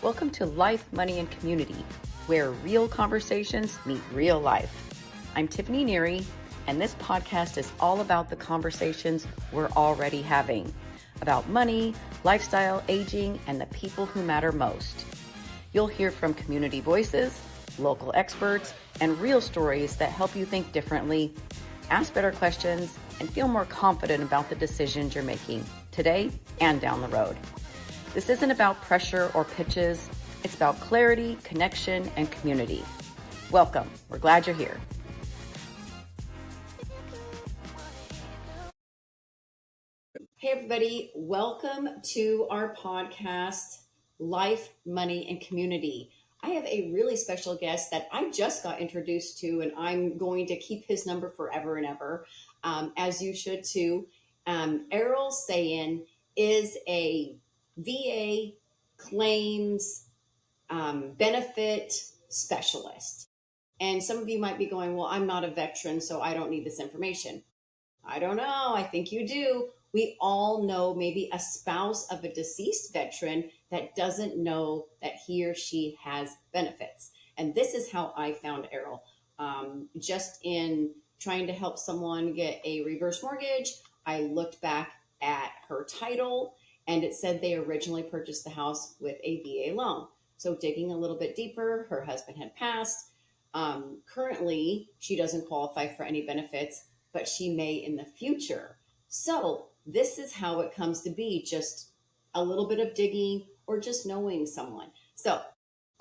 Welcome to Life, Money, and Community, where real conversations meet real life. I'm Tiffany Nyiri, and this podcast is all about the conversations we're already having about money, lifestyle, aging, and the people who matter most. You'll hear from community voices, local experts, and real stories that help you think differently, ask better questions, and feel more confident about the decisions you're making today and down the road. This isn't about pressure or pitches. It's about clarity, connection, and community. Welcome. We're glad you're here. Hey, everybody. Welcome to our podcast, Life, Money, and Community. I have a really special guest that I just got introduced to, and I'm going to keep his number forever and ever, as you should too. Errol Sayin is a VA claims benefit specialist. And some of you might be going, well, I'm not a veteran, so I don't need this information. I don't know. I think you do. We all know maybe a spouse of a deceased veteran that doesn't know that he or she has benefits. And this is how I found Errol. Just in trying to help someone get a reverse mortgage, I looked back at her title and it said they originally purchased the house with a VA loan. So digging a little bit deeper, her husband had passed. Currently, she doesn't qualify for any benefits, but she may in the future. So this is how it comes to be, just a little bit of digging or just knowing someone. So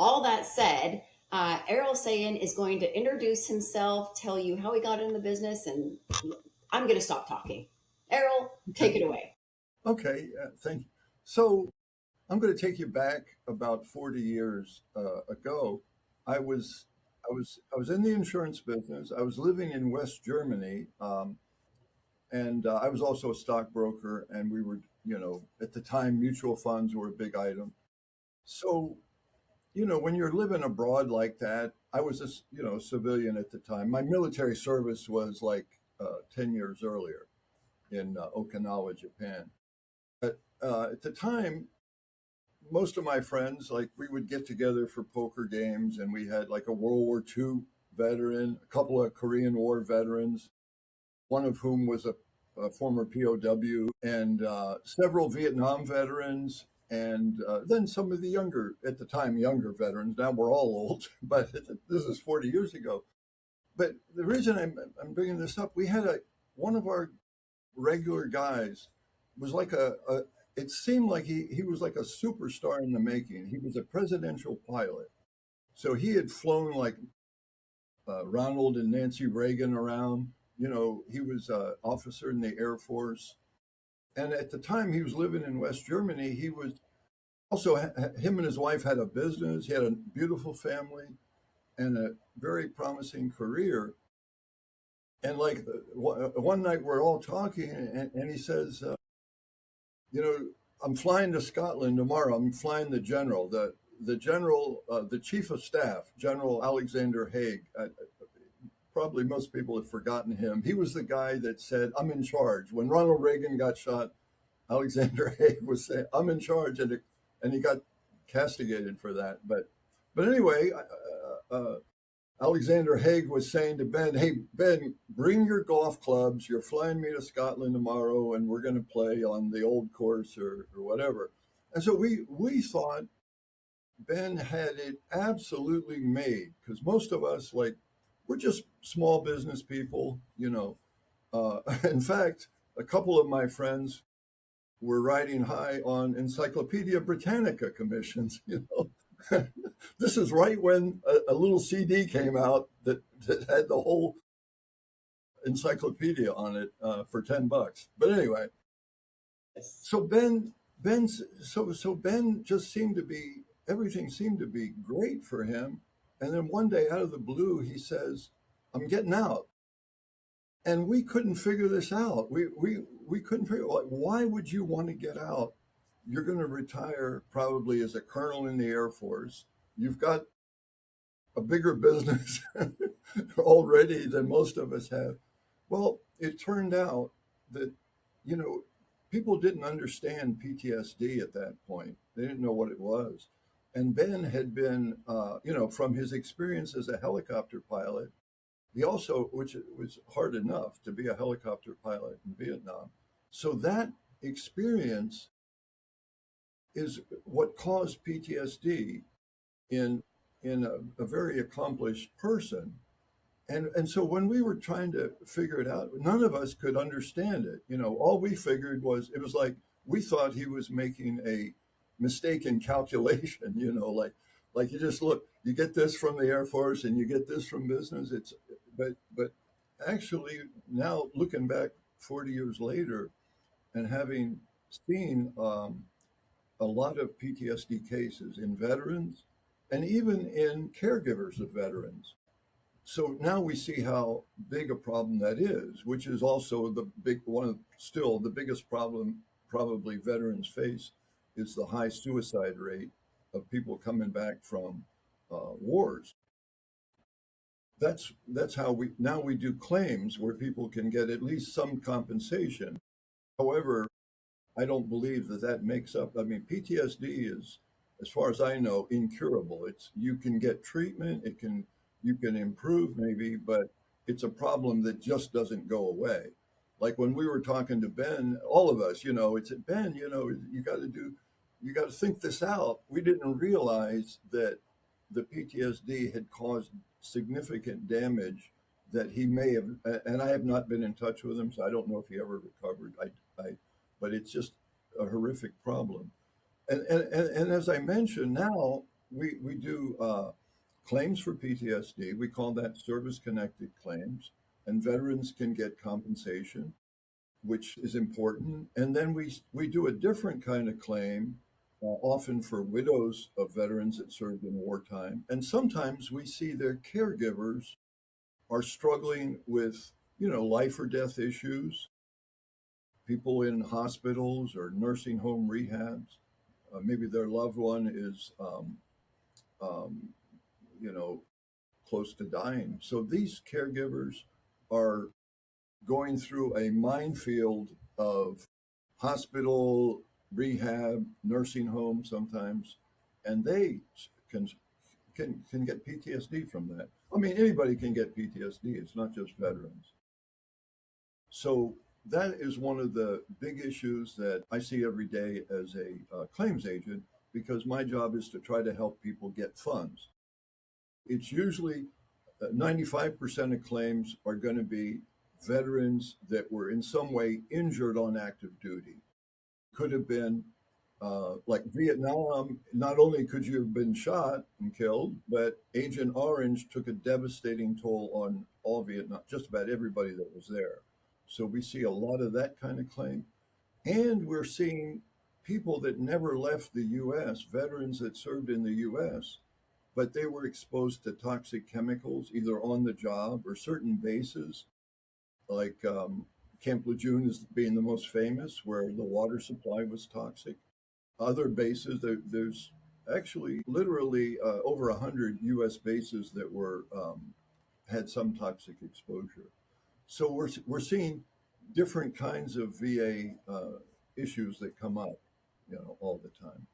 all that said, Errol Sayin is going to introduce himself, tell you how he got in the business, and I'm going to stop talking. Errol, take it away. Okay, thank you. So I'm going to take you back about 40 years ago. I was in the insurance business. I was living in West Germany, and I was also a stockbroker. And we were, at the time, mutual funds were a big item. So, when you're living abroad like that, I was a civilian at the time. My military service was like 10 years earlier in Okinawa, Japan. But at the time, most of my friends, like we would get together for poker games, and we had like a World War II veteran, a couple of Korean War veterans, one of whom was a former POW, and several Vietnam veterans, and then some of the younger veterans. Now we're all old, but this is 40 years ago. But the reason I'm bringing this up, we had one of our regular guys was like it seemed like he was like a superstar in the making. He was a presidential pilot. So he had flown like Ronald and Nancy Reagan around. He was an officer in the Air Force. And at the time he was living in West Germany, he was also, him and his wife had a business. He had a beautiful family and a very promising career. And like one night we're all talking and he says, I'm flying to Scotland tomorrow. I'm flying the general, the general, the chief of staff, General Alexander Haig. Probably most people have forgotten him. He was the guy that said, I'm in charge. When Ronald Reagan got shot, Alexander Haig was saying, I'm in charge. And he got castigated for that. But anyway, Alexander Haig was saying to Ben, hey, Ben, bring your golf clubs. You're flying me to Scotland tomorrow, and we're going to play on the old course or whatever. And so we thought Ben had it absolutely made, because most of us, like, we're just small business people, In fact, a couple of my friends were riding high on Encyclopedia Britannica commissions, This is right when a little CD came out that had the whole encyclopedia on it for $10. But anyway, so Ben just seemed to be, everything seemed to be great for him. And then one day out of the blue, he says, I'm getting out. And we couldn't figure this out. We couldn't figure out, why would you want to get out? You're going to retire probably as a colonel in the Air Force. You've got a bigger business already than most of us have. Well, it turned out that, people didn't understand PTSD at that point. They didn't know what it was. And Ben had been, from his experience as a helicopter pilot, he also, which was hard enough to be a helicopter pilot in Vietnam. So that experience is what caused PTSD in a very accomplished person. And so when we were trying to figure it out, none of us could understand it. All we figured was it was like we thought he was making a mistaken calculation. Like you just look, you get this from the Air Force and you get this from business. But actually now looking back 40 years later and having seen a lot of PTSD cases in veterans and even in caregivers of veterans. So now we see how big a problem that is, which is also still the biggest problem probably veterans face is the high suicide rate of people coming back from wars. That's how we do claims where people can get at least some compensation. However, I don't believe that makes up. I mean, PTSD is, as far as I know, incurable. You can get treatment, you can improve maybe, but it's a problem that just doesn't go away. Like when we were talking to Ben, all of us, it's Ben, you got to think this out. We didn't realize that the PTSD had caused significant damage that he may have, and I have not been in touch with him, so I don't know if he ever recovered. But it's just a horrific problem. And as I mentioned, now we do claims for PTSD. We call that service connected claims, and veterans can get compensation, which is important. And then we do a different kind of claim, often for widows of veterans that served in wartime. And sometimes we see their caregivers are struggling with, life or death issues, people in hospitals or nursing home rehabs. Maybe their loved one is, um, you know, close to dying. So these caregivers are going through a minefield of hospital, rehab, nursing home sometimes, and they can can get PTSD from that. I mean, anybody can get PTSD. It's not just veterans. So that is one of the big issues that I see every day as a claims agent because my job is to try to help people get funds. It's usually 95% of claims are going to be veterans that were in some way injured on active duty. Could have been like Vietnam, not only could you have been shot and killed, but Agent Orange took a devastating toll on all Vietnam, just about everybody that was there. So we see a lot of that kind of claim. And we're seeing people that never left the US, veterans that served in the US, but they were exposed to toxic chemicals either on the job or certain bases, like Camp Lejeune is being the most famous, where the water supply was toxic. Other bases, there's actually literally over 100 U.S. bases that were had some toxic exposure. So we're seeing different kinds of VA issues that come up, all the time.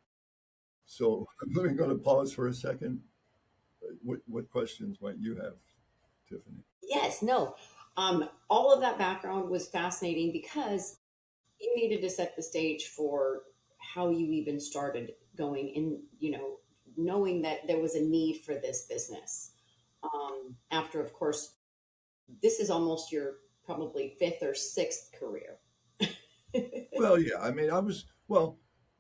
So I'm going to pause for a second. What questions might you have, Tiffany? Yes, no. All of that background was fascinating because you needed to set the stage for how you even started going in, knowing that there was a need for this business. After, of course, this is almost your probably fifth or sixth career. Well, yeah. I mean,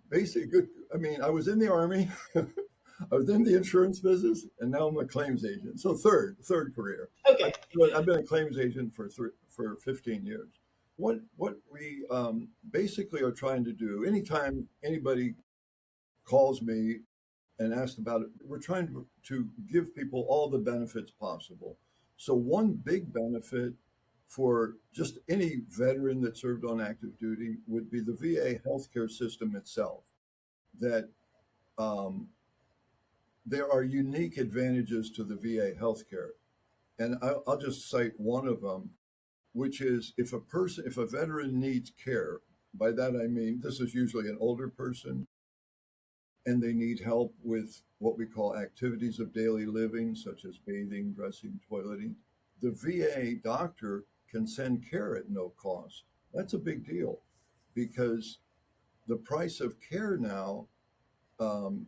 basically good. I mean, I was in the Army, I was in the insurance business, and now I'm a claims agent. So third career. I've, Okay. I've been a claims agent for 15 years. What we basically are trying to do, anytime anybody calls me and asks about it, we're trying to give people all the benefits possible. So one big benefit for just any veteran that served on active duty would be the VA healthcare system itself. That there are unique advantages to the VA healthcare, and I'll just cite one of them, which is if a veteran needs care, by that I mean this is usually an older person, and they need help with what we call activities of daily living, such as bathing, dressing, toileting, the VA doctor can send care at no cost. That's a big deal because the price of care now um,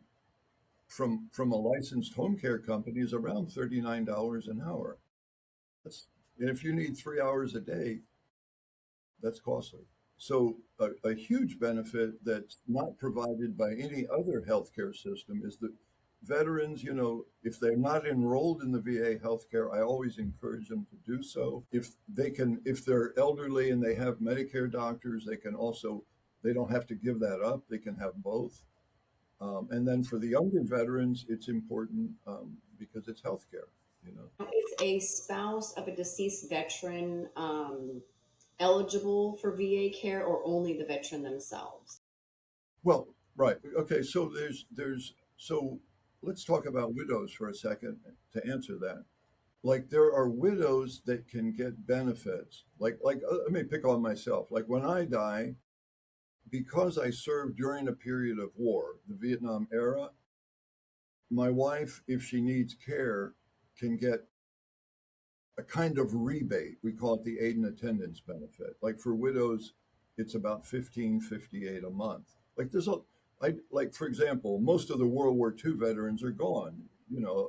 from a licensed home care company is around $39 an hour. That's, and if you need 3 hours a day, that's costly. So a huge benefit that's not provided by any other healthcare system is that veterans, if they're not enrolled in the VA healthcare, I always encourage them to do so. If they're elderly and they have Medicare doctors, they don't have to give that up. They can have both. And then for the younger veterans, it's important because it's healthcare, you know. Is a spouse of a deceased veteran eligible for VA care or only the veteran themselves? Well, right. Okay. So so let's talk about widows for a second to answer that. Like there are widows that can get benefits. Let me pick on myself. Like when I die, because I served during a period of war, the Vietnam era, my wife, if she needs care, can get a kind of rebate. We call it the aid and attendance benefit. Like for widows, it's about 15.58 a month. Like there's a like for example, most of the World War II veterans are gone.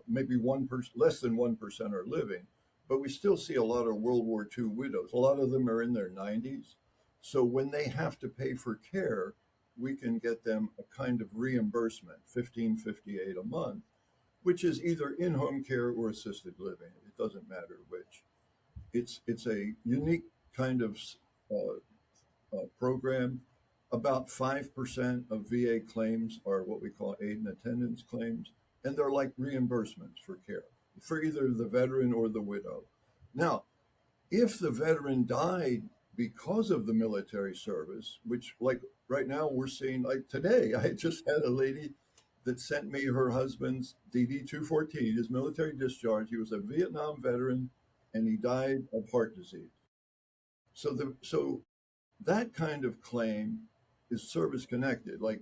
Maybe 1%, less than 1% are living, but we still see a lot of World War II widows. A lot of them are in their 90s. So when they have to pay for care, we can get them a kind of reimbursement, 15.58 a month, which is either in-home care or assisted living. It doesn't matter which. It's a unique kind of program. About 5% of VA claims are what we call aid and attendance claims, and they're like reimbursements for care for either the veteran or the widow. Now, if the veteran died because of the military service, which like right now we're seeing, like today, I just had a lady that sent me her husband's DD 214, his military discharge. He was a Vietnam veteran and he died of heart disease. So that kind of claim is service connected. Like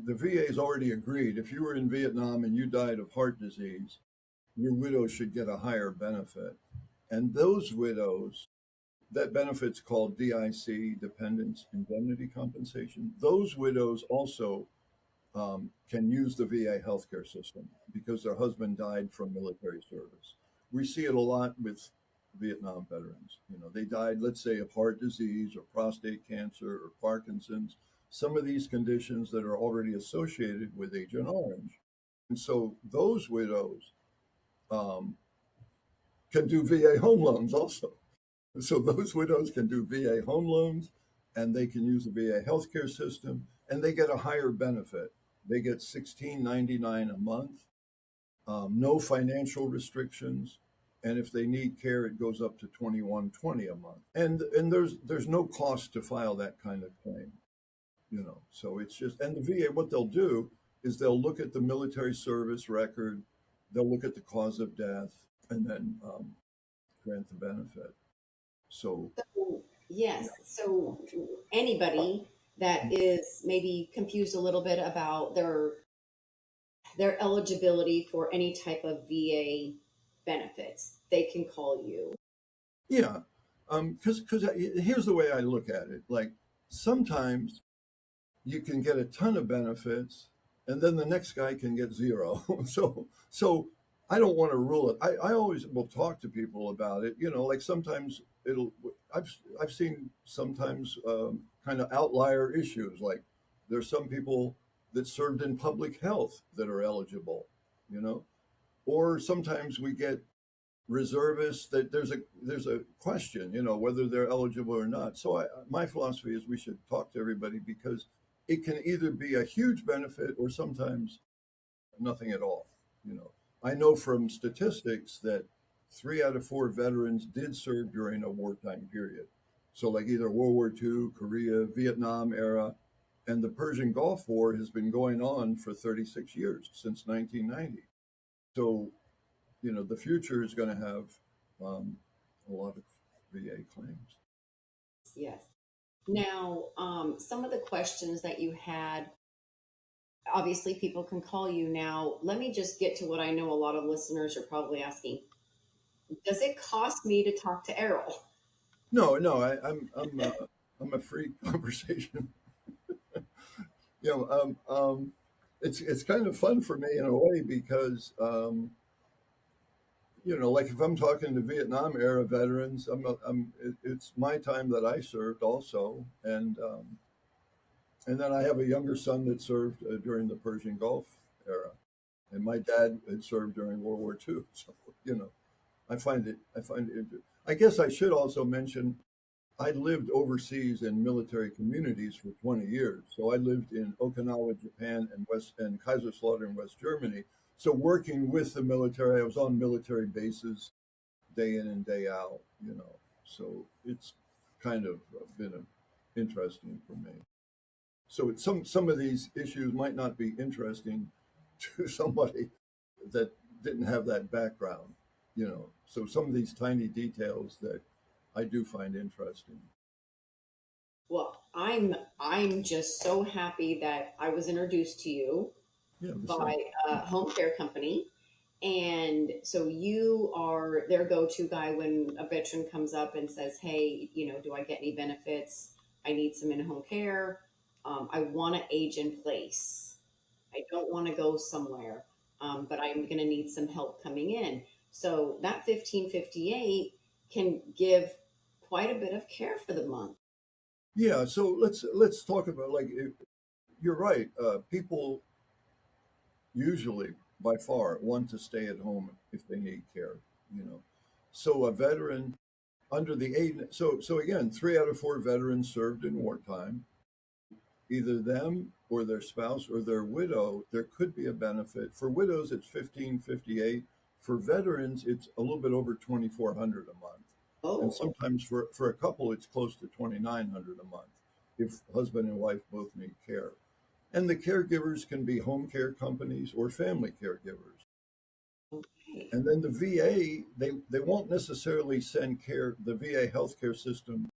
the VA has already agreed if you were in Vietnam and you died of heart disease, your widow should get a higher benefit. And those widows, that benefit's called DIC, Dependents Indemnity Compensation. Those widows also can use the VA healthcare system because their husband died from military service. We see it a lot with Vietnam veterans. They died, let's say, of heart disease or prostate cancer or Parkinson's, some of these conditions that are already associated with Agent Orange. And so those widows um, can do VA home loans also. So those widows can do VA home loans and they can use the VA healthcare system and they get a higher benefit. They get $16.99 a month, no financial restrictions, and if they need care, it goes up to $21.20 a month. And there's no cost to file that kind of claim, So it's just, and the VA, what they'll do is they'll look at the military service record, they'll look at the cause of death, and then grant the benefit. So So, yeah. yes. So anybody that is maybe confused a little bit about their eligibility for any type of VA benefits, they can call you. Yeah, because here's the way I look at it. Like sometimes you can get a ton of benefits, and then the next guy can get zero. So I don't want to rule it. I always will talk to people about it. Like sometimes it'll. I've seen sometimes kind of outlier issues. Like there's some people that served in public health that are eligible. You know, or sometimes we get reservists that there's a question, whether they're eligible or not. So my philosophy is we should talk to everybody because it can either be a huge benefit or sometimes nothing at all. I know from statistics that 3 out of 4 veterans did serve during a wartime period. So like either World War II, Korea, Vietnam era, and the Persian Gulf War has been going on for 36 years since 1990. So the future is going to have a lot of VA claims. Yes. Now, some of the questions that you had Obviously, people can call you now. Let me just get to what I know a lot of listeners are probably asking. Does it cost me to talk to Errol? No, no, I'm a free conversation. You know, it's kind of fun for me in a way because like if I'm talking to Vietnam era veterans, it's my time that I served also, and then I have a younger son that served during the Persian Gulf era, and my dad had served during World War II. So I find it. I guess I should also mention I lived overseas in military communities for 20 years. So I lived in Okinawa, Japan, and Kaiserslautern, West Germany. So working with the military, I was on military bases day in and day out. So it's kind of been interesting for me. So some of these issues might not be interesting to somebody that didn't have that background. So some of these tiny details that I do find interesting. Well, I'm just so happy that I was introduced to you Yeah, the by same. a home care company. And so you are their go-to guy when a veteran comes up and says, "Hey, do I get any benefits? I need some in-home care. I want to age in place. I don't want to go somewhere, but I'm going to need some help coming in." So that 1558 can give quite a bit of care for the month. Yeah, so let's talk about you're right. People usually, by far, want to stay at home if they need care. You know, so a veteran under the age. So again, 3 out of 4 veterans served in wartime. Either them or their spouse or their widow, there could be a benefit. For widows, it's 1558. For veterans, it's a little bit over 2,400 a month, and Oh, sometimes for a couple, it's close to 2,900 a month if husband and wife both need care. And the caregivers can be home care companies or family caregivers. okay. And then the VA, they won't necessarily send care. The VA healthcare system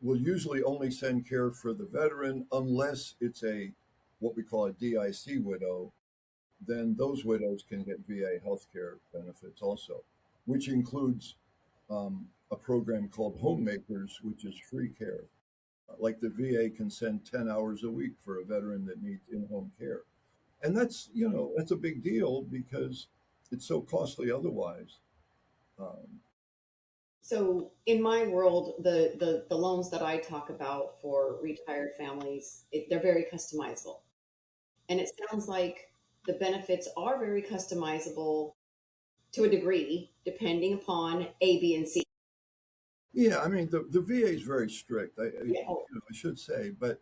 will usually only send care for the veteran unless it's a what we call a DIC widow. Then those widows can get VA healthcare benefits also, which includes a program called Homemakers, which is free care. Like the VA can send 10 hours a week for a veteran that needs in-home care. And that's a big deal because it's so costly otherwise. Um, So in my world, the loans that I talk about for retired families, they're very customizable. And it sounds like the benefits are very customizable to a degree, depending upon A, B, and C. yeah, I mean, the VA is very strict, Yeah. Oh, I should say, but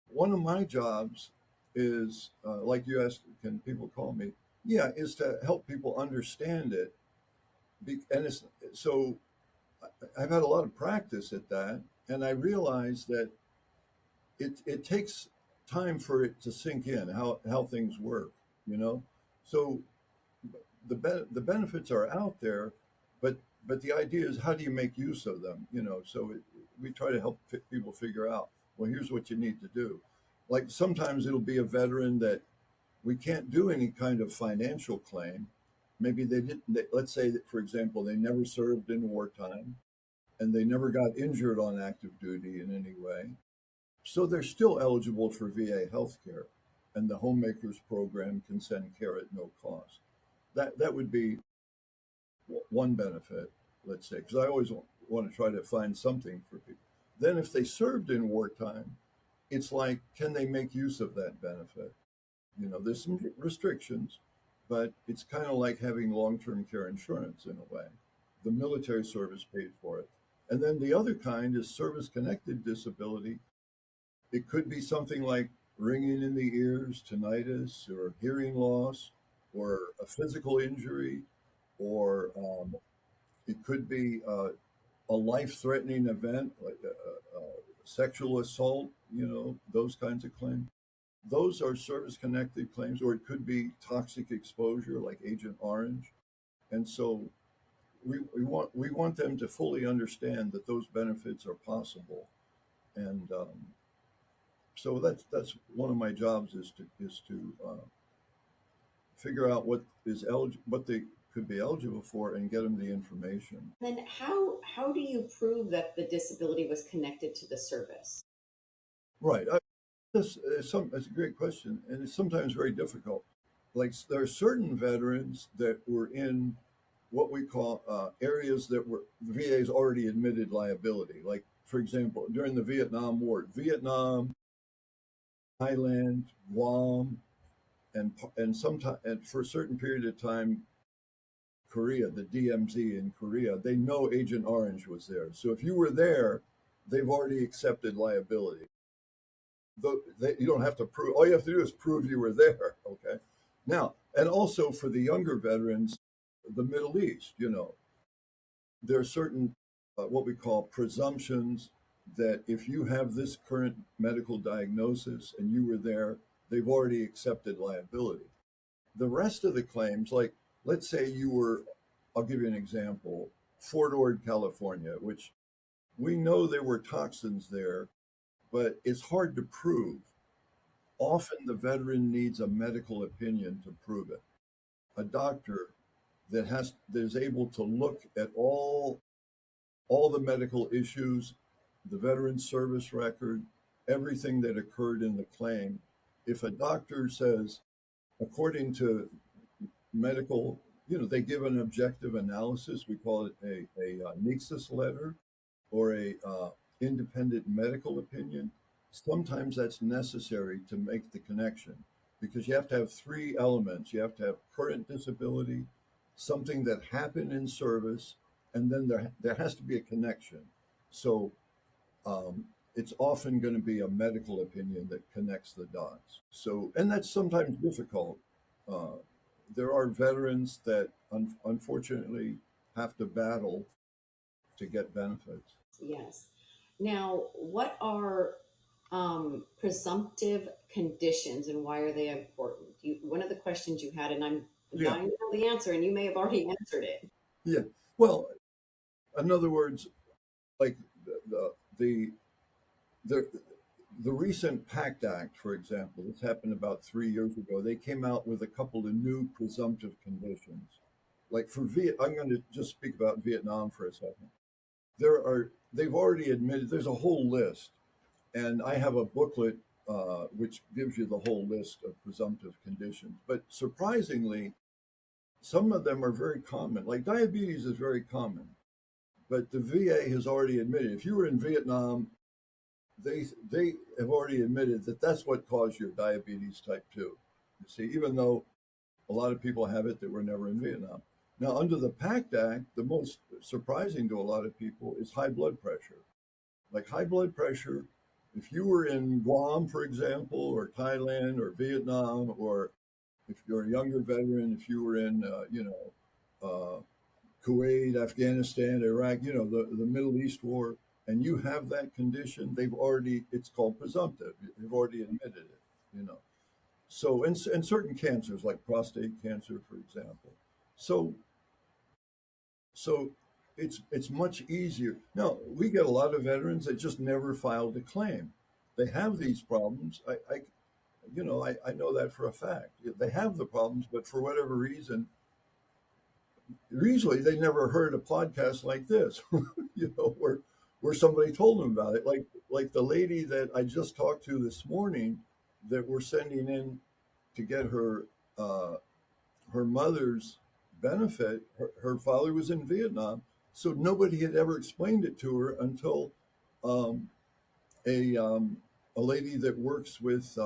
one of my jobs is, like you asked, can people call me? Yeah, is to help people understand it. And so I've had a lot of practice at that, and I realized that it takes time for it to sink in how things work, you know. So the benefits are out there, but the idea is how do you make use of them, you know? So we try to help people figure out. Well, here's what you need to do. Like sometimes it'll be a veteran that we can't do any kind of financial claim. Maybe they didn't. Let's say that, for example, they never served in wartime and they never got injured on active duty in any way. So they're still eligible for VA health care, and the Homemakers program can send care at no cost. That would be one benefit, let's say, because I always want to try to find something for people. Then, if they served in wartime, it's like, can they make use of that benefit? There's some restrictions, but it's kind of like having long-term care insurance in a way. The military service paid for it. And then the other kind is service-connected disability. It could be something like ringing in the ears, tinnitus, or hearing loss, or a physical injury, or it could be a life-threatening event like sexual assault, those kinds of claims. Those are service-connected claims, or it could be toxic exposure like Agent Orange. And so we want them to fully understand that those benefits are possible. And So that's one of my jobs is to figure out what they could be eligible for and get them the information. Then how do you prove that the disability was connected to the service? Right. That's a great question, and it's sometimes very difficult. Like there are certain veterans that were in what we call areas that were the VA's already admitted liability. Like for example, during the Vietnam War, Vietnam, Thailand, Guam, and sometime and for a certain period of time, Korea, the DMZ in Korea, they know Agent Orange was there. So if you were there, they've already accepted liability. You don't have to prove. All you have to do is prove you were there. Okay. Now, and also for the younger veterans, the Middle East, there are certain what we call presumptions that if you have this current medical diagnosis and you were there, they've already accepted liability. The rest of the claims, like let's say you were, I'll give you an example, Fort Ord, California, which we know there were toxins there, but it's hard to prove. Often the veteran needs a medical opinion to prove it. A doctor that is able to look at all the medical issues, the veteran service record, everything that occurred in the claim. If a doctor says, according to medical, they give an objective analysis. We call it a nexus letter or a independent medical opinion. Sometimes that's necessary to make the connection because you have to have three elements. You have to have current disability, something that happened in service, and then there has to be a connection. So um, it's often going to be a medical opinion that connects the dots. So, and that's sometimes difficult. Uh, there are veterans that unfortunately have to battle to get benefits. Yes. Now, what are presumptive conditions and why are they important? One of the questions you had, and I'm Yeah, dying to know the answer, and you may have already answered it. yeah. Well, in other words, like the the the recent PACT Act, for example, this happened about 3 years ago. They came out with a couple of new presumptive conditions. Like for I'm going to just speak about Vietnam for a second. They've already admitted there's a whole list, and I have a booklet which gives you the whole list of presumptive conditions. But surprisingly, some of them are very common. Like diabetes is very common, but the VA has already admitted if you were in Vietnam, they have already admitted that that's what caused your diabetes type 2. You see, even though a lot of people have it that were never in Vietnam. Now, under the PACT Act, the most surprising to a lot of people is high blood pressure. Like high blood pressure, if you were in Guam, for example, or Thailand or Vietnam, or if you're a younger veteran, if you were in, uh, Kuwait, Afghanistan, Iraq, the Middle East war, and you have that condition, it's called presumptive. They've already admitted it, you know. So, and certain cancers like prostate cancer, for example. So, so it's much easier. Now, we get a lot of veterans that just never filed a claim. They have these problems. I know that for a fact. They have the problems, but for whatever reason, usually they never heard a podcast like this, where somebody told them about it. Like the lady that I just talked to this morning, that we're sending in to get her mother's benefit. Her father was in Vietnam, so nobody had ever explained it to her until um, a um, a lady that works with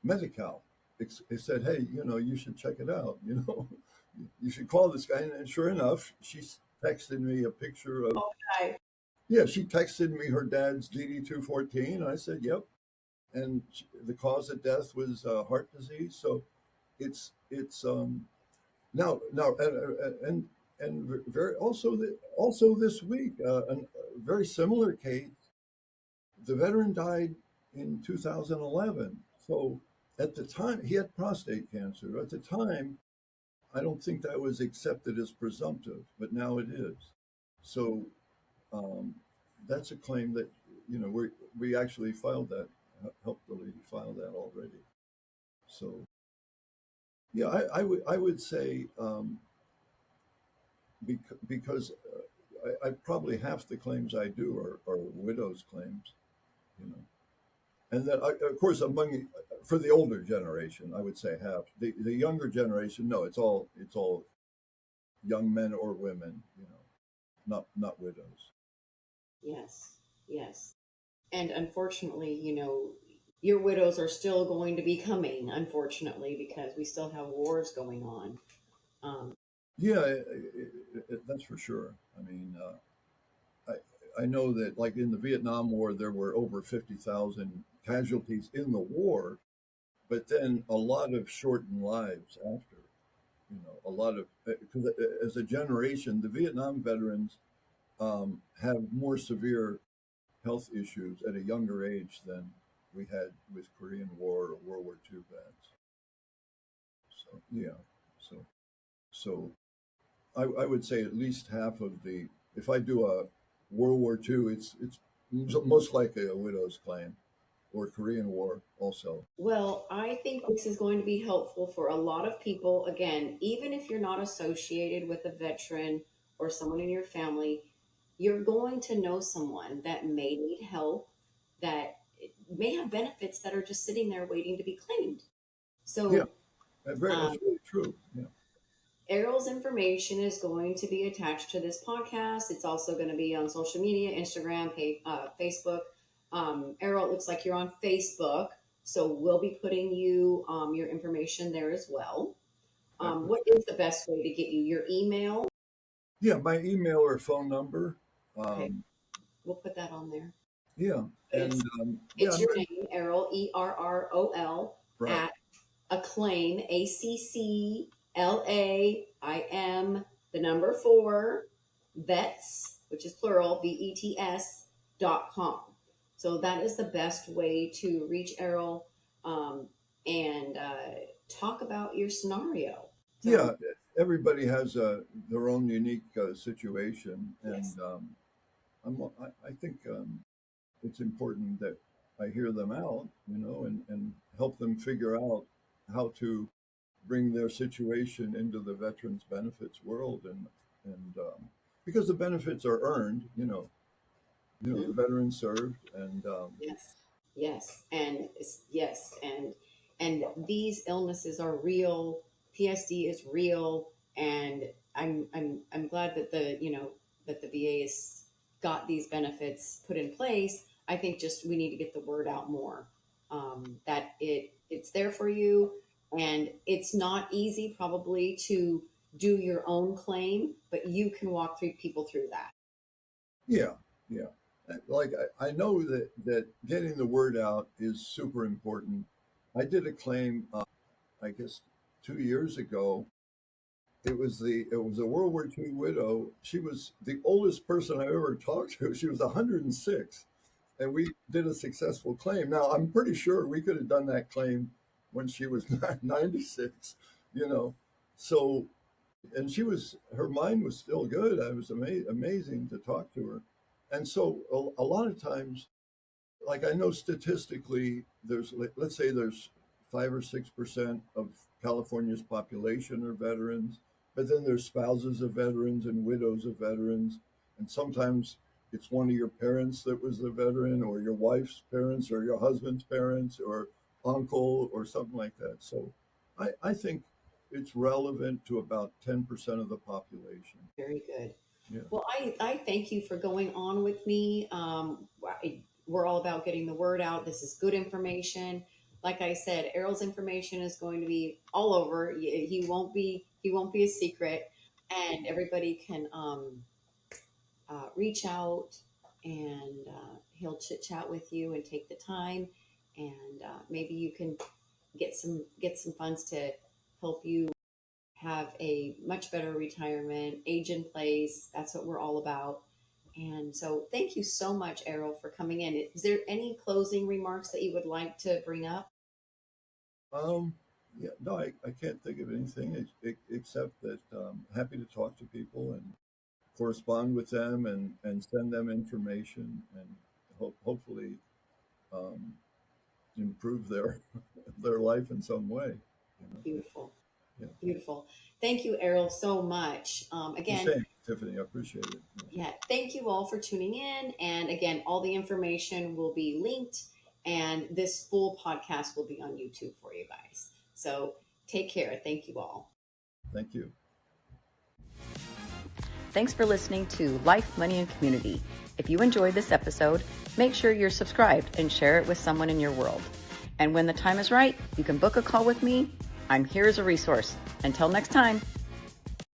Medi-Cal. It said, "Hey, you should check it out. You should call this guy." And sure enough, she texted me a picture of. Okay. Yeah, she texted me her dad's DD-214. I said, "Yep," and the cause of death was heart disease. So it's now and very also this week a very similar case. The veteran died in 2011. So at the time, he had prostate cancer. At the time, I don't think that was accepted as presumptive, but now it is. So um, that's a claim that we actually filed that. helped the lady file that already. So yeah, I would say because I probably half the claims I do are widows claims, you know, and then of course among for the older generation I would say half. The younger generation, no, it's all young men or women, not widows. Yes, yes. And unfortunately, your widows are still going to be coming, unfortunately, because we still have wars going on. Yeah, that's for sure. I mean, I know that like in the Vietnam War, there were over 50,000 casualties in the war, but then a lot of shortened lives after. A lot of because as a generation, the Vietnam veterans have more severe health issues at a younger age than we had with Korean War or World War II vets. So yeah, so so I would say at least half of the. If I do a World War II, it's most likely a widow's claim or Korean War also. Well, I think this is going to be helpful for a lot of people. Again, even if you're not associated with a veteran or someone in your family, you're going to know someone that may need help, that may have benefits that are just sitting there waiting to be claimed. Yeah, So, that's um, really true. Yeah, Errol's information is going to be attached to this podcast. It's also going to be on social media, Instagram, Facebook. Errol, it looks like you're on Facebook, so we'll be putting your information there as well. What is the best way to get you? Your email? yeah. My email or phone number. Okay, Um, we'll put that on there. yeah, and It's yeah, it's I'm your ready. name, Errol, Errol Right. at acclaim, ACCLAIM, the number four, vets, which is plural, VETS.com. So that is the best way to reach Errol, and talk about your scenario. So, Yeah, everybody has their own unique situation, and yes, I think it's important that I hear them out, and help them figure out how to bring their situation into the veterans benefits world, and because the benefits are earned, the hmm, veteran served, and yes, yes, and yes, and these illnesses are real. PSD is real, and I'm glad that the VA has got these benefits put in place. I think just we need to get the word out more, that it's there for you, and it's not easy probably to do your own claim, but you can walk through people through that. yeah, yeah. Like I know that getting the word out is super important. I did a claim, I guess, 2 years ago. It was a World War II widow. She was the oldest person I ever talked to. She was 106, and we did a successful claim. Now I'm pretty sure we could have done that claim when she was 96. You know, so and her mind was still good. I was amazing to talk to her, and so a lot of times, like I know statistically, let's say there's 5 or 6% of California's population are veterans, but then there's spouses of veterans and widows of veterans, and sometimes it's one of your parents that was the veteran, or your wife's parents, or your husband's parents, or uncle, or something like that. So, I think it's relevant to about 10% of the population. Very good. Yeah. Well, I thank you for going on with me. We're all about getting the word out. This is good information. Like I said, Errol's information is going to be all over. He won't be a secret, and everybody can reach out, and he'll chit chat with you and take the time, and maybe you can get some funds to help you have a much better retirement, age in place. That's what we're all about. And so, thank you so much, Errol, for coming in. Is there any closing remarks that you would like to bring up? Um, yeah, no, I can't think of anything except that happy to talk to people and correspond with them and send them information and hopefully um, improve their their life in some way. You know? Beautiful. Yeah. Beautiful. Thank you, Errol, so much. The Again, same, Tiffany. I appreciate it. Yeah. yeah, thank you all for tuning in. And again, all the information will be linked, and this full podcast will be on YouTube for you guys. So take care. Thank you all. Thank you. Thanks for listening to Life, Money, and Community. If you enjoyed this episode, make sure you're subscribed and share it with someone in your world. And when the time is right, you can book a call with me. I'm here as a resource. Until next time.